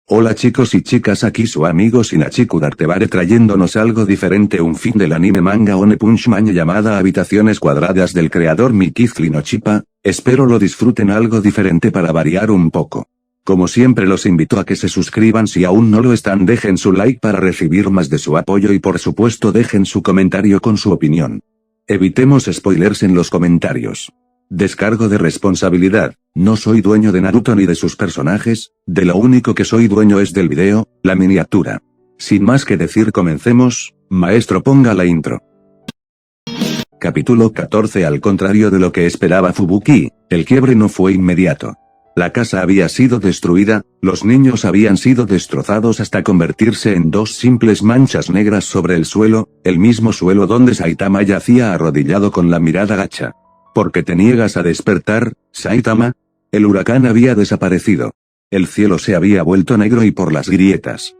Hola chicos y chicas, aquí su amigo Shinachiku Dartebare trayéndonos algo diferente, un fin del anime manga One Punch Man llamada Habitaciones Cuadradas del creador Mikizli no Chipa. Espero lo disfruten, algo diferente para variar un poco. Como siempre los invito a que se suscriban si aún no lo están, dejen su like para recibir más de su apoyo y por supuesto dejen su comentario con su opinión. Evitemos spoilers en los comentarios. Descargo de responsabilidad, no soy dueño de Naruto ni de sus personajes, de lo único que soy dueño es del video, la miniatura. Sin más que decir, comencemos. Maestro, ponga la intro. Capítulo 14. Al contrario de lo que esperaba Fubuki, el quiebre no fue inmediato. La casa había sido destruida, los niños habían sido destrozados hasta convertirse en dos simples manchas negras sobre el suelo, el mismo suelo donde Saitama yacía arrodillado con la mirada gacha. ¿Por qué te niegas a despertar, Saitama? El huracán había desaparecido. El cielo se había vuelto negro y por las grietas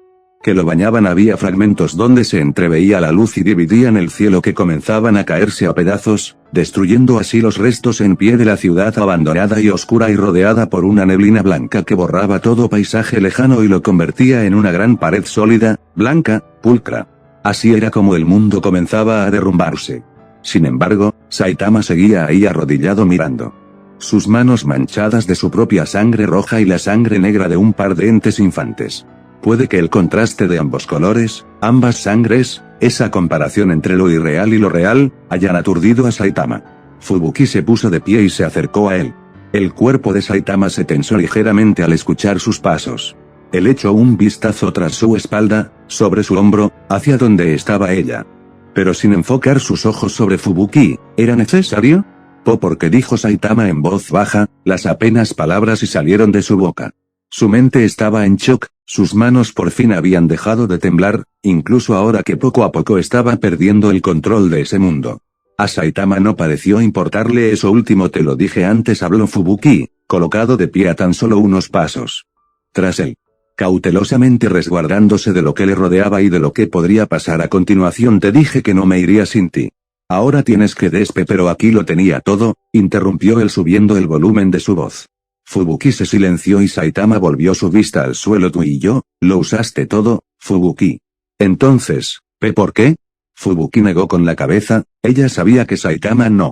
que lo bañaban había fragmentos donde se entreveía la luz y dividían el cielo que comenzaban a caerse a pedazos, destruyendo así los restos en pie de la ciudad abandonada y oscura y rodeada por una neblina blanca que borraba todo paisaje lejano y lo convertía en una gran pared sólida, blanca, pulcra. Así era como el mundo comenzaba a derrumbarse. Sin embargo, Saitama seguía ahí arrodillado mirando sus manos manchadas de su propia sangre roja y la sangre negra de un par de entes infantes. Puede que el contraste de ambos colores, ambas sangres, esa comparación entre lo irreal y lo real, hayan aturdido a Saitama. Fubuki se puso de pie y se acercó a él. El cuerpo de Saitama se tensó ligeramente al escuchar sus pasos. Él echó un vistazo tras su espalda, sobre su hombro, hacia donde estaba ella. Pero sin enfocar sus ojos sobre Fubuki. ¿Era necesario? Porque dijo Saitama en voz baja, las apenas palabras y salieron de su boca. Su mente estaba en shock, sus manos por fin habían dejado de temblar, incluso ahora que poco a poco estaba perdiendo el control de ese mundo. A Saitama no pareció importarle eso último, te lo dije antes, habló Fubuki, colocado de pie a tan solo unos pasos tras él. Cautelosamente resguardándose de lo que le rodeaba y de lo que podría pasar a continuación. Te dije que no me iría sin ti. Ahora tienes que pero aquí lo tenía todo, interrumpió él subiendo el volumen de su voz. Fubuki se silenció y Saitama volvió su vista al suelo. Tú y yo, lo usaste todo, Fubuki. Entonces, ¿por qué? Fubuki negó con la cabeza, ella sabía que Saitama no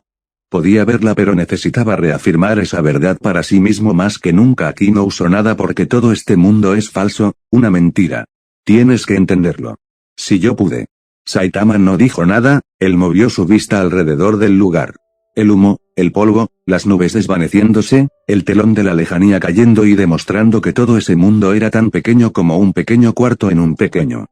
podía verla pero necesitaba reafirmar esa verdad para sí mismo más que nunca. Aquí no usó nada porque todo este mundo es falso, una mentira. Tienes que entenderlo. Si yo pude. Saitama no dijo nada, él movió su vista alrededor del lugar. El humo, el polvo, las nubes desvaneciéndose, el telón de la lejanía cayendo y demostrando que todo ese mundo era tan pequeño como un pequeño cuarto en un pequeño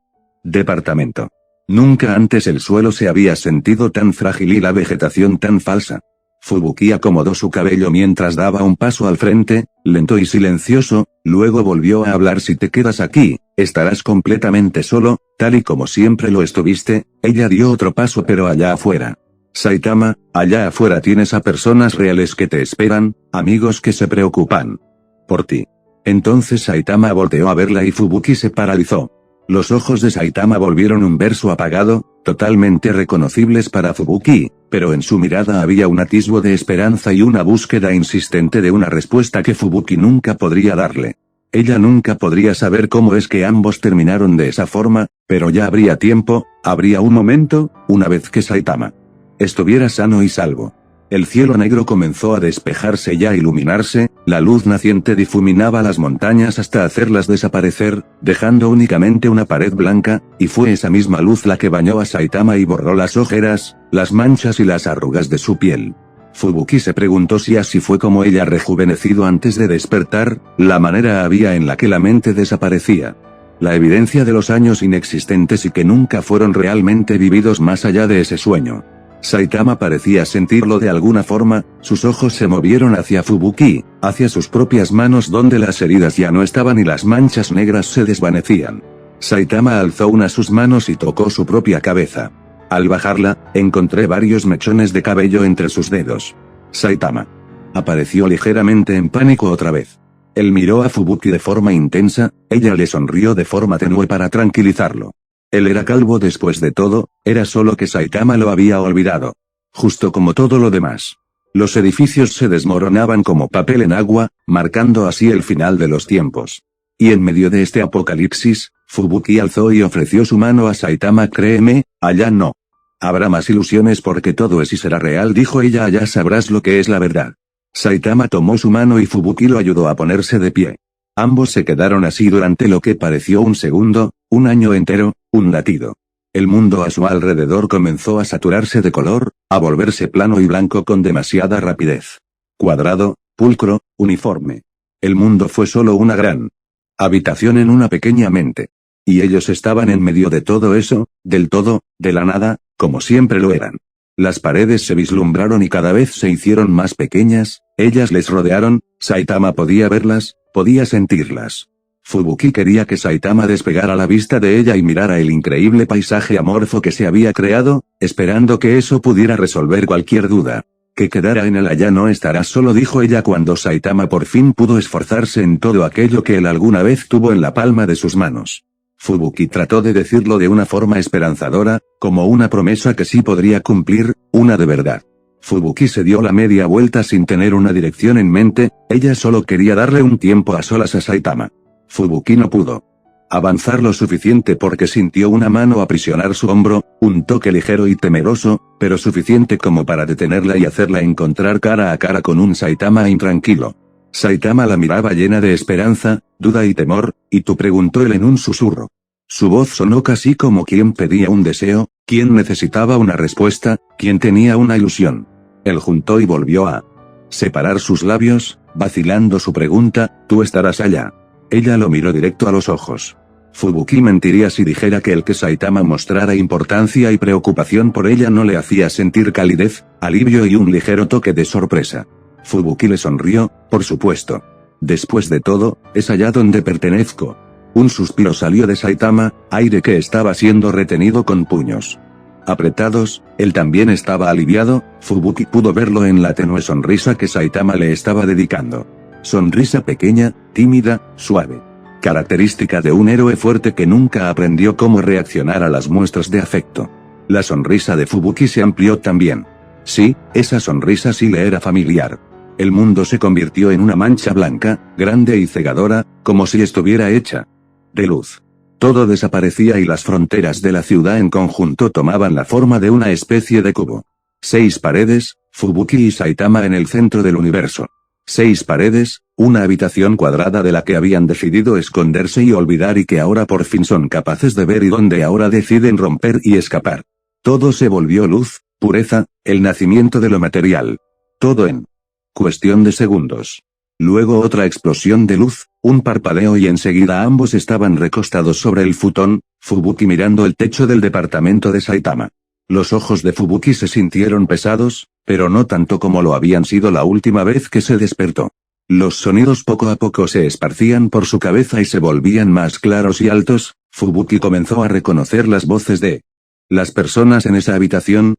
departamento. Nunca antes el suelo se había sentido tan frágil y la vegetación tan falsa. Fubuki acomodó su cabello mientras daba un paso al frente, lento y silencioso, luego volvió a hablar. Si te quedas aquí, estarás completamente solo, tal y como siempre lo estuviste. Ella dio otro paso. Pero allá afuera. Saitama, allá afuera tienes a personas reales que te esperan, amigos que se preocupan por ti. Entonces Saitama volteó a verla y Fubuki se paralizó. Los ojos de Saitama volvieron un verso apagado, totalmente reconocibles para Fubuki, pero en su mirada había un atisbo de esperanza y una búsqueda insistente de una respuesta que Fubuki nunca podría darle. Ella nunca podría saber cómo es que ambos terminaron de esa forma, pero ya habría tiempo, habría un momento, una vez que Saitama estuviera sano y salvo. El cielo negro comenzó a despejarse y a iluminarse, la luz naciente difuminaba las montañas hasta hacerlas desaparecer, dejando únicamente una pared blanca, y fue esa misma luz la que bañó a Saitama y borró las ojeras, las manchas y las arrugas de su piel. Fubuki se preguntó si así fue como ella rejuvenecido antes de despertar, la manera había en la que la mente desaparecía. La evidencia de los años inexistentes y que nunca fueron realmente vividos más allá de ese sueño. Saitama parecía sentirlo de alguna forma, sus ojos se movieron hacia Fubuki, hacia sus propias manos donde las heridas ya no estaban y las manchas negras se desvanecían. Saitama alzó una de sus manos y tocó su propia cabeza. Al bajarla, encontré varios mechones de cabello entre sus dedos. Saitama apareció ligeramente en pánico otra vez. Él miró a Fubuki de forma intensa, ella le sonrió de forma tenue para tranquilizarlo. Él era calvo después de todo, era solo que Saitama lo había olvidado. Justo como todo lo demás. Los edificios se desmoronaban como papel en agua, marcando así el final de los tiempos. Y en medio de este apocalipsis, Fubuki alzó y ofreció su mano a Saitama. Créeme, allá no. Habrá más ilusiones porque todo es y será real, dijo ella, allá sabrás lo que es la verdad. Saitama tomó su mano y Fubuki lo ayudó a ponerse de pie. Ambos se quedaron así durante lo que pareció un segundo, un año entero, un latido. El mundo a su alrededor comenzó a saturarse de color, a volverse plano y blanco con demasiada rapidez. Cuadrado, pulcro, uniforme. El mundo fue solo una gran habitación en una pequeña mente. Y ellos estaban en medio de todo eso, del todo, de la nada, como siempre lo eran. Las paredes se vislumbraron y cada vez se hicieron más pequeñas, ellas les rodearon, Saitama podía verlas, podía sentirlas. Fubuki quería que Saitama despegara la vista de ella y mirara el increíble paisaje amorfo que se había creado, esperando que eso pudiera resolver cualquier duda. Que quedara en el allá no estará solo, dijo ella cuando Saitama por fin pudo esforzarse en todo aquello que él alguna vez tuvo en la palma de sus manos. Fubuki trató de decirlo de una forma esperanzadora, como una promesa que sí podría cumplir, una de verdad. Fubuki se dio la media vuelta sin tener una dirección en mente, ella solo quería darle un tiempo a solas a Saitama. Fubuki no pudo avanzar lo suficiente porque sintió una mano aprisionar su hombro, un toque ligero y temeroso, pero suficiente como para detenerla y hacerla encontrar cara a cara con un Saitama intranquilo. Saitama la miraba llena de esperanza, duda y temor, y tú, preguntó él en un susurro. Su voz sonó casi como quien pedía un deseo, quien necesitaba una respuesta, quien tenía una ilusión. Él juntó y volvió a separar sus labios, vacilando su pregunta, ¿tú estarás allá? Ella lo miró directo a los ojos. Fubuki mentiría si dijera que el que Saitama mostrara importancia y preocupación por ella no le hacía sentir calidez, alivio y un ligero toque de sorpresa. Fubuki le sonrió, por supuesto. Después de todo, es allá donde pertenezco. Un suspiro salió de Saitama, aire que estaba siendo retenido con puños apretados, él también estaba aliviado, Fubuki pudo verlo en la tenue sonrisa que Saitama le estaba dedicando. Sonrisa pequeña, tímida, suave. Característica de un héroe fuerte que nunca aprendió cómo reaccionar a las muestras de afecto. La sonrisa de Fubuki se amplió también. Sí, esa sonrisa sí le era familiar. El mundo se convirtió en una mancha blanca, grande y cegadora, como si estuviera hecha de luz. Todo desaparecía y las fronteras de la ciudad en conjunto tomaban la forma de una especie de cubo. 6 paredes, Fubuki y Saitama en el centro del universo. 6 paredes, una habitación cuadrada de la que habían decidido esconderse y olvidar y que ahora por fin son capaces de ver y donde ahora deciden romper y escapar. Todo se volvió luz, pureza, el nacimiento de lo material. Todo en cuestión de segundos. Luego otra explosión de luz, un parpadeo y enseguida ambos estaban recostados sobre el futón, Fubuki mirando el techo del departamento de Saitama. Los ojos de Fubuki se sintieron pesados, pero no tanto como lo habían sido la última vez que se despertó. Los sonidos poco a poco se esparcían por su cabeza y se volvían más claros y altos, Fubuki comenzó a reconocer las voces de las personas en esa habitación,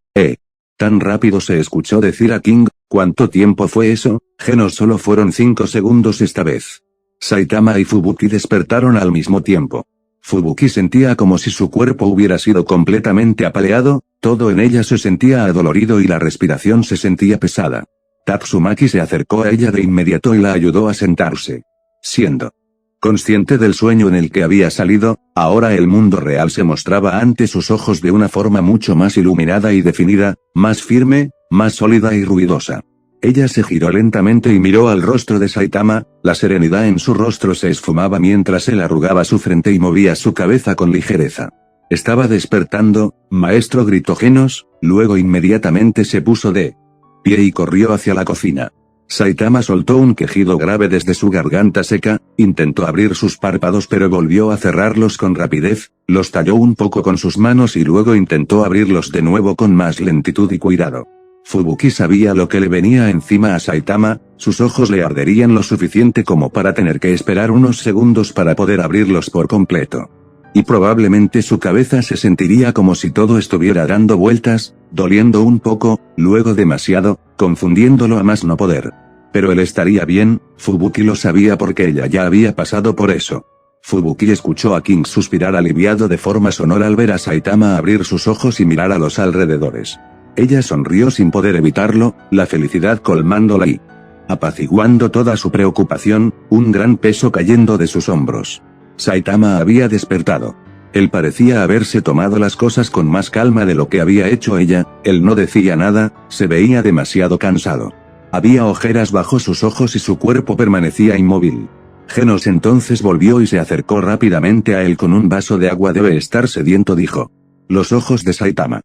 Tan rápido se escuchó decir a King, ¿cuánto tiempo fue eso? No solo fueron 5 segundos esta vez. Saitama y Fubuki despertaron al mismo tiempo. Fubuki sentía como si su cuerpo hubiera sido completamente apaleado, todo en ella se sentía adolorido y la respiración se sentía pesada. Tatsumaki se acercó a ella de inmediato y la ayudó a sentarse. Siendo consciente del sueño en el que había salido, ahora el mundo real se mostraba ante sus ojos de una forma mucho más iluminada y definida, más firme, más sólida y ruidosa. Ella se giró lentamente y miró al rostro de Saitama, la serenidad en su rostro se esfumaba mientras él arrugaba su frente y movía su cabeza con ligereza. Estaba despertando, maestro, gritó Genos, luego inmediatamente se puso de pie y corrió hacia la cocina. Saitama soltó un quejido grave desde su garganta seca, intentó abrir sus párpados pero volvió a cerrarlos con rapidez, los talló un poco con sus manos y luego intentó abrirlos de nuevo con más lentitud y cuidado. Fubuki sabía lo que le venía encima a Saitama, sus ojos le arderían lo suficiente como para tener que esperar unos segundos para poder abrirlos por completo. Y probablemente su cabeza se sentiría como si todo estuviera dando vueltas, doliendo un poco, luego demasiado, confundiéndolo a más no poder. Pero él estaría bien, Fubuki lo sabía porque ella ya había pasado por eso. Fubuki escuchó a King suspirar aliviado de forma sonora al ver a Saitama abrir sus ojos y mirar a los alrededores. Ella sonrió sin poder evitarlo, la felicidad colmándola y apaciguando toda su preocupación, un gran peso cayendo de sus hombros. Saitama había despertado. Él parecía haberse tomado las cosas con más calma de lo que había hecho ella, él no decía nada, se veía demasiado cansado. Había ojeras bajo sus ojos y su cuerpo permanecía inmóvil. Genos entonces volvió y se acercó rápidamente a él con un vaso de agua. Debe estar sediento, dijo. Los ojos de Saitama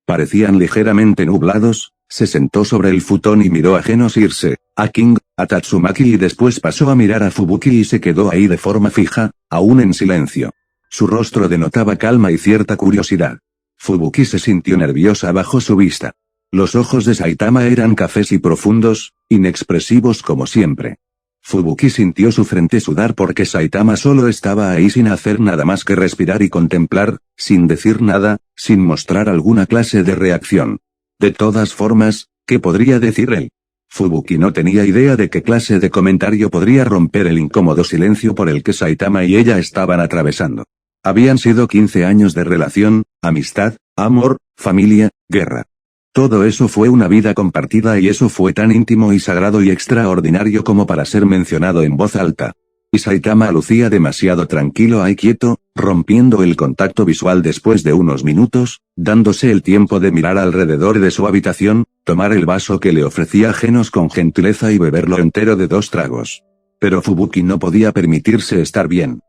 parecían ligeramente nublados, se sentó sobre el futón y miró a Genos irse, a King, a Tatsumaki y después pasó a mirar a Fubuki y se quedó ahí de forma fija, aún en silencio. Su rostro denotaba calma y cierta curiosidad. Fubuki se sintió nerviosa bajo su vista. Los ojos de Saitama eran cafés y profundos, inexpresivos como siempre. Fubuki sintió su frente sudar porque Saitama solo estaba ahí sin hacer nada más que respirar y contemplar, sin decir nada, sin mostrar alguna clase de reacción. De todas formas, ¿qué podría decir él? Fubuki no tenía idea de qué clase de comentario podría romper el incómodo silencio por el que Saitama y ella estaban atravesando. Habían sido 15 años de relación, amistad, amor, familia, guerra. Todo eso fue una vida compartida y eso fue tan íntimo y sagrado y extraordinario como para ser mencionado en voz alta. Y Saitama lucía demasiado tranquilo ahí quieto, rompiendo el contacto visual después de unos minutos, dándose el tiempo de mirar alrededor de su habitación, tomar el vaso que le ofrecía Genos con gentileza y beberlo entero de 2 tragos. Pero Fubuki no podía permitirse estar bien.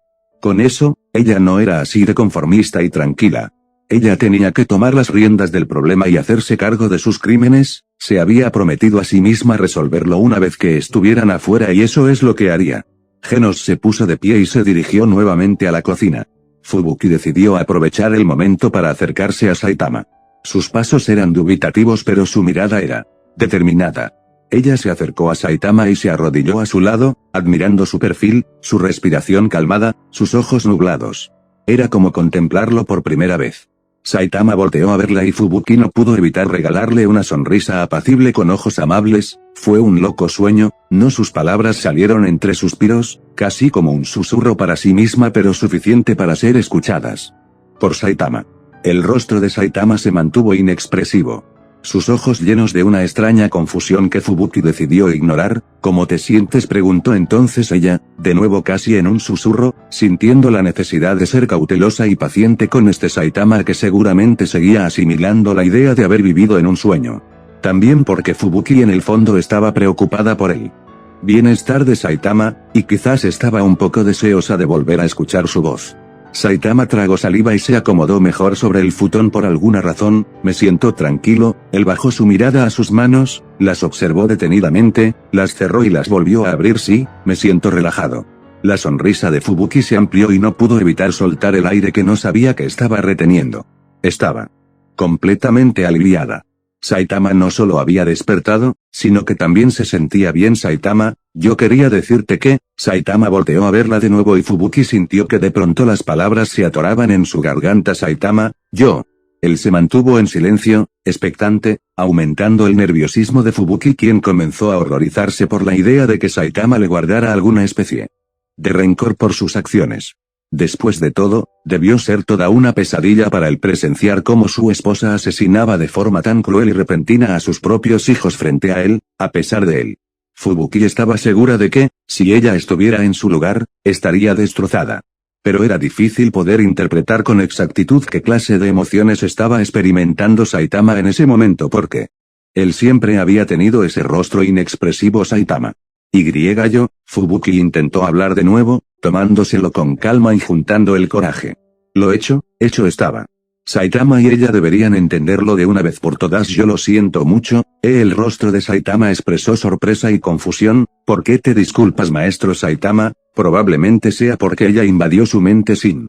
Con eso, ella no era así de conformista y tranquila. Ella tenía que tomar las riendas del problema y hacerse cargo de sus crímenes, se había prometido a sí misma resolverlo una vez que estuvieran afuera y eso es lo que haría. Genos se puso de pie y se dirigió nuevamente a la cocina. Fubuki decidió aprovechar el momento para acercarse a Saitama. Sus pasos eran dubitativos pero su mirada era determinada. Ella se acercó a Saitama y se arrodilló a su lado, admirando su perfil, su respiración calmada, sus ojos nublados. Era como contemplarlo por primera vez. Saitama volteó a verla y Fubuki no pudo evitar regalarle una sonrisa apacible con ojos amables. Fue un loco sueño, no, sus palabras salieron entre suspiros, casi como un susurro para sí misma pero suficiente para ser escuchadas por Saitama. El rostro de Saitama se mantuvo inexpresivo. Sus ojos llenos de una extraña confusión que Fubuki decidió ignorar. ¿Cómo te sientes?, preguntó entonces ella, de nuevo casi en un susurro, sintiendo la necesidad de ser cautelosa y paciente con este Saitama que seguramente seguía asimilando la idea de haber vivido en un sueño. También porque Fubuki en el fondo estaba preocupada por él. Bienestar de Saitama, y quizás estaba un poco deseosa de volver a escuchar su voz. Saitama tragó saliva y se acomodó mejor sobre el futón por alguna razón. Me siento tranquilo. Él bajó su mirada a sus manos, las observó detenidamente, las cerró y las volvió a abrir. Sí, me siento relajado. La sonrisa de Fubuki se amplió y no pudo evitar soltar el aire que no sabía que estaba reteniendo. Estaba completamente aliviada. Saitama no solo había despertado, sino que también se sentía bien. Saitama, yo quería decirte que... Saitama volteó a verla de nuevo y Fubuki sintió que de pronto las palabras se atoraban en su garganta. Saitama, yo... Él se mantuvo en silencio, expectante, aumentando el nerviosismo de Fubuki, quien comenzó a horrorizarse por la idea de que Saitama le guardara alguna especie de rencor por sus acciones. Después de todo, debió ser toda una pesadilla para él presenciar cómo su esposa asesinaba de forma tan cruel y repentina a sus propios hijos frente a él, a pesar de él. Fubuki estaba segura de que, si ella estuviera en su lugar, estaría destrozada. Pero era difícil poder interpretar con exactitud qué clase de emociones estaba experimentando Saitama en ese momento porque él siempre había tenido ese rostro inexpresivo. Saitama. Yo, Fubuki intentó hablar de nuevo, tomándoselo con calma y juntando el coraje. Lo hecho estaba. Saitama y ella deberían entenderlo de una vez por todas. Yo lo siento mucho. El rostro de Saitama expresó sorpresa y confusión. ¿Por qué te disculpas, maestro Saitama? Probablemente sea porque ella invadió su mente sin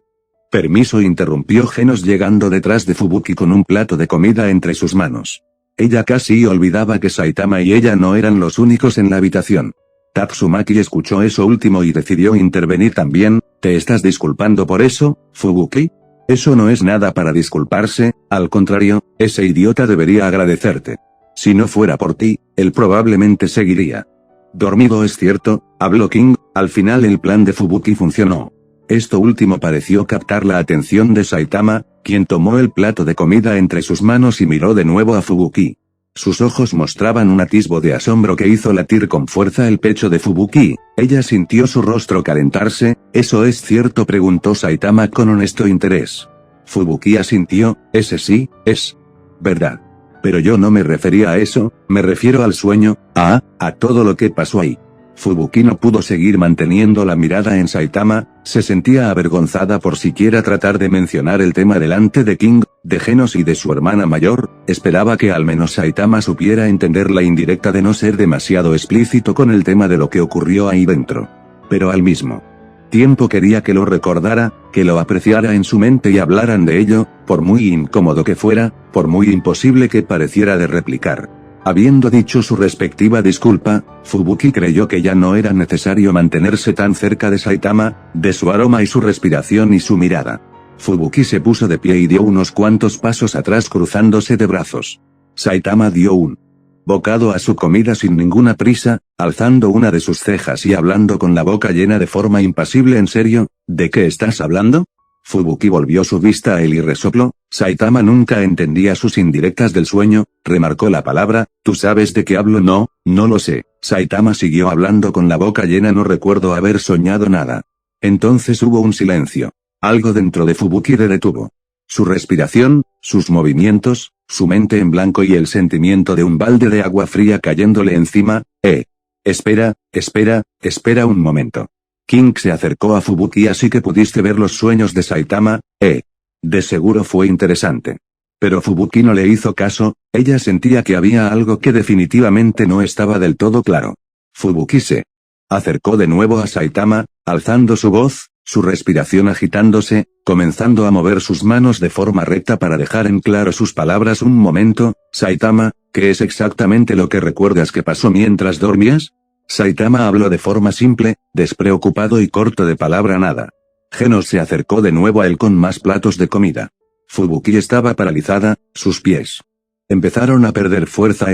permiso, interrumpió Genos llegando detrás de Fubuki con un plato de comida entre sus manos. Ella casi olvidaba que Saitama y ella no eran los únicos en la habitación. Tatsumaki escuchó eso último y decidió intervenir también. ¿Te estás disculpando por eso, Fubuki? Eso no es nada para disculparse, al contrario, ese idiota debería agradecerte. Si no fuera por ti, él probablemente seguiría dormido. Es cierto, habló King. Al final el plan de Fubuki funcionó. Esto último pareció captar la atención de Saitama, quien tomó el plato de comida entre sus manos y miró de nuevo a Fubuki. Sus ojos mostraban un atisbo de asombro que hizo latir con fuerza el pecho de Fubuki. Ella sintió su rostro calentarse. ¿Eso es cierto?, preguntó Saitama con honesto interés. Fubuki asintió. Ese sí, es verdad. Pero yo no me refería a eso, me refiero al sueño, a todo lo que pasó ahí. Fubuki no pudo seguir manteniendo la mirada en Saitama, se sentía avergonzada por siquiera tratar de mencionar el tema delante de King, de Genos y de su hermana mayor. Esperaba que al menos Saitama supiera entender la indirecta de no ser demasiado explícito con el tema de lo que ocurrió ahí dentro. Pero al mismo tiempo quería que lo recordara, que lo apreciara en su mente y hablaran de ello, por muy incómodo que fuera, por muy imposible que pareciera de replicar. Habiendo dicho su respectiva disculpa, Fubuki creyó que ya no era necesario mantenerse tan cerca de Saitama, de su aroma y su respiración y su mirada. Fubuki se puso de pie y dio unos cuantos pasos atrás cruzándose de brazos. Saitama dio un bocado a su comida sin ninguna prisa, alzando una de sus cejas y hablando con la boca llena de forma impasible. ¿En serio? ¿De qué estás hablando? Fubuki volvió su vista a él y resopló. Saitama nunca entendía sus indirectas del sueño, remarcó la palabra. ¿Tú sabes de qué hablo? No lo sé. Saitama siguió hablando con la boca llena. No recuerdo haber soñado nada. Entonces hubo un silencio. Algo dentro de Fubuki le detuvo. Su respiración, sus movimientos, su mente en blanco y el sentimiento de un balde de agua fría cayéndole encima. Espera un momento. King se acercó a Fubuki. Así que pudiste ver los sueños de Saitama, De seguro fue interesante. Pero Fubuki no le hizo caso, ella sentía que había algo que definitivamente no estaba del todo claro. Fubuki se acercó de nuevo a Saitama, alzando su voz, su respiración agitándose, comenzando a mover sus manos de forma recta para dejar en claro sus palabras. Un momento, Saitama, ¿qué es exactamente lo que recuerdas que pasó mientras dormías? Saitama habló de forma simple, despreocupado y corto de palabra nada. Genos se acercó de nuevo a él con más platos de comida. Fubuki estaba paralizada, sus pies empezaron a perder fuerza.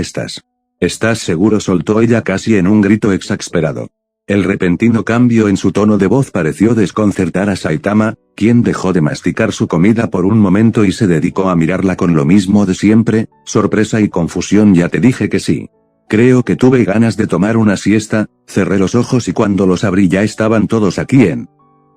¿Estás seguro?, soltó ella casi en un grito exasperado. El repentino cambio en su tono de voz pareció desconcertar a Saitama, quien dejó de masticar su comida por un momento y se dedicó a mirarla con lo mismo de siempre, sorpresa y confusión. Ya te dije que sí. Creo que tuve ganas de tomar una siesta, cerré los ojos y cuando los abrí ya estaban todos aquí en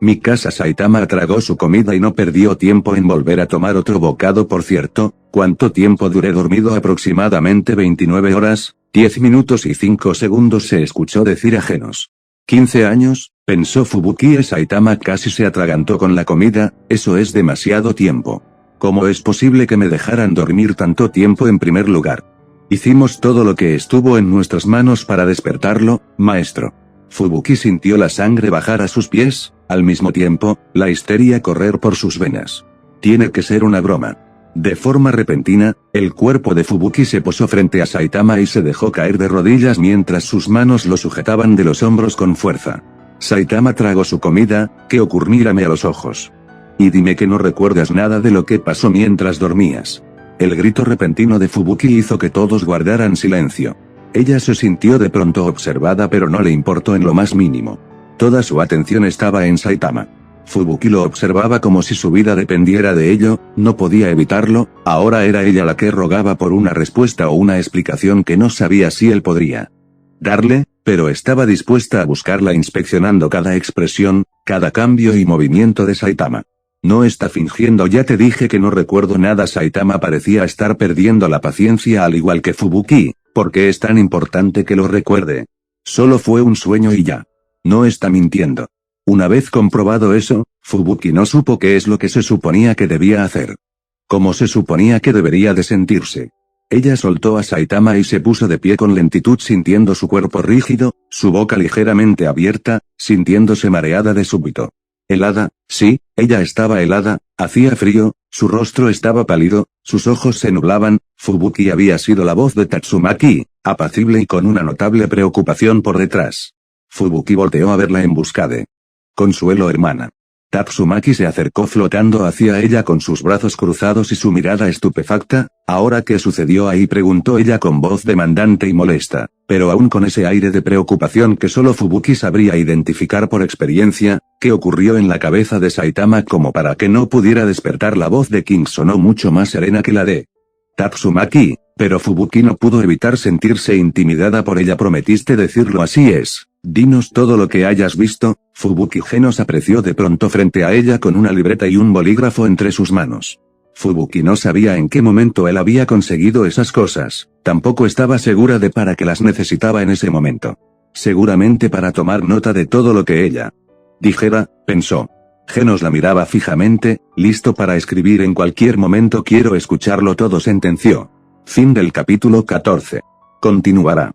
mi casa. Saitama tragó su comida y no perdió tiempo en volver a tomar otro bocado. Por cierto, ¿cuánto tiempo duré dormido? Aproximadamente 29 horas, 10 minutos y 5 segundos, se escuchó decir a Genos. 15 años, pensó Fubuki. Saitama casi se atragantó con la comida. Eso es demasiado tiempo. ¿Cómo es posible que me dejaran dormir tanto tiempo? En primer lugar, hicimos todo lo que estuvo en nuestras manos para despertarlo, maestro. Fubuki sintió la sangre bajar a sus pies, al mismo tiempo, la histeria correr por sus venas. Tiene que ser una broma. De forma repentina, el cuerpo de Fubuki se posó frente a Saitama y se dejó caer de rodillas mientras sus manos lo sujetaban de los hombros con fuerza. Saitama tragó su comida. ¿Qué ocurrió? Mírame a los ojos. Y dime que no recuerdas nada de lo que pasó mientras dormías. El grito repentino de Fubuki hizo que todos guardaran silencio. Ella se sintió de pronto observada, pero no le importó en lo más mínimo. Toda su atención estaba en Saitama. Fubuki lo observaba como si su vida dependiera de ello, no podía evitarlo. Ahora era ella la que rogaba por una respuesta o una explicación que no sabía si él podría darle, pero estaba dispuesta a buscarla inspeccionando cada expresión, cada cambio y movimiento de Saitama. No está fingiendo, ya te dije que no recuerdo nada. Saitama parecía estar perdiendo la paciencia al igual que Fubuki. ¿Por qué es tan importante que lo recuerde? Solo fue un sueño y ya. No está mintiendo. Una vez comprobado eso, Fubuki no supo qué es lo que se suponía que debía hacer. ¿Cómo se suponía que debería de sentirse? Ella soltó a Saitama y se puso de pie con lentitud, sintiendo su cuerpo rígido, su boca ligeramente abierta, sintiéndose mareada de súbito. Helada, sí, ella estaba helada, hacía frío, su rostro estaba pálido, sus ojos se nublaban. Fubuki había sido la voz de Tatsumaki, apacible y con una notable preocupación por detrás. Fubuki volteó a verla en busca de consuelo. Hermana. Tatsumaki se acercó flotando hacia ella con sus brazos cruzados y su mirada estupefacta. ¿Ahora qué sucedió ahí?, preguntó ella con voz demandante y molesta, pero aún con ese aire de preocupación que solo Fubuki sabría identificar por experiencia. ¿Qué ocurrió en la cabeza de Saitama como para que no pudiera despertar? La voz de King sonó mucho más serena que la de Tatsumaki. Pero Fubuki no pudo evitar sentirse intimidada por ella. ¿Prometiste decirlo? Así es. Dinos todo lo que hayas visto. Fubuki Genos apreció de pronto frente a ella con una libreta y un bolígrafo entre sus manos. Fubuki no sabía en qué momento él había conseguido esas cosas, tampoco estaba segura de para qué las necesitaba en ese momento. Seguramente para tomar nota de todo lo que ella dijera, pensó. Genos la miraba fijamente, listo para escribir en cualquier momento. Quiero escucharlo todo, sentenció. Fin del capítulo 14. Continuará.